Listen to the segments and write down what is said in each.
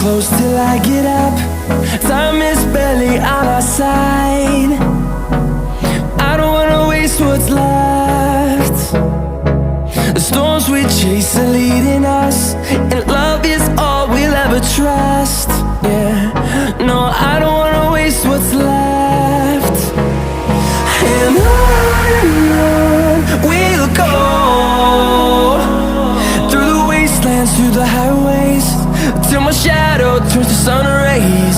close till I get up. Time is barely on our side. I don't wanna waste what's left. The storms we chase are leading us, and love is all we'll ever trust. Yeah, no, I don't wanna waste what's left. And on we'll go, through the wastelands, through the highways, till my shadow turns to sun rays.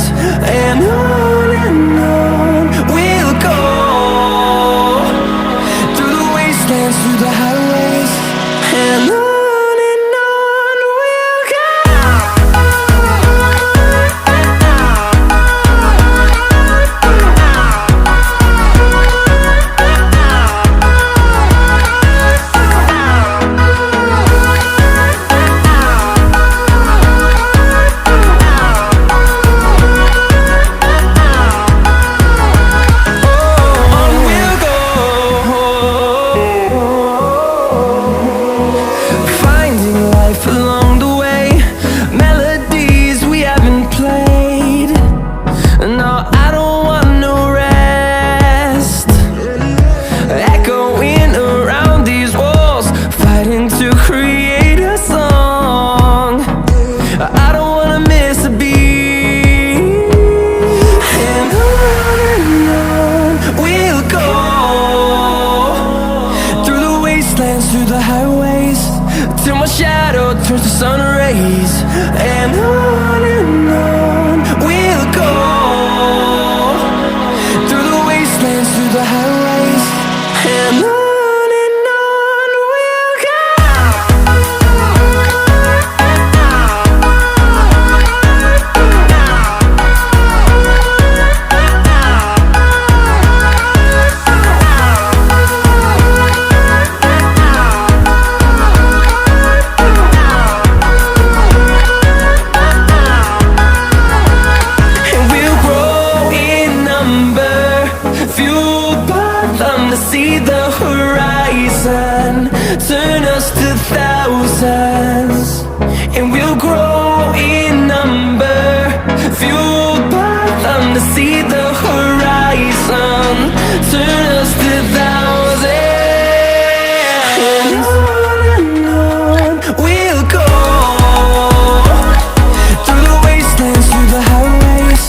And on we'll go, through the wastelands, through the highways, and on we'll go. Through the highways, till my shadow turns to sun rays. And on we'll go, through the wastelands, through the highways, and on we'll go. See the horizon, turn us to thousands, and we'll grow in number, fueled by them. To see the horizon, turn us to thousands, and on we'll go, through the wastelands, through the highways,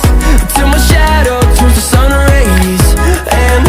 till my shadow turns to sun rays. And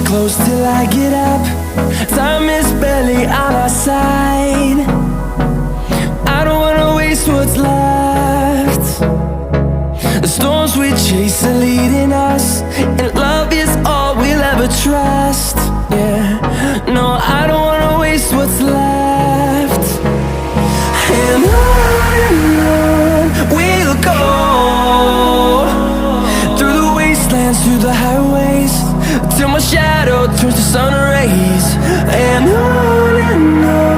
close till I get up. Time is barely on our side. I don't wanna waste what's left. The storms we chase are leading us, and love is all we'll ever trust. Yeah, no, I don't wanna waste what's left. And on we'll go, through the wastelands, through the highways, till my shadow turns to sun rays. And on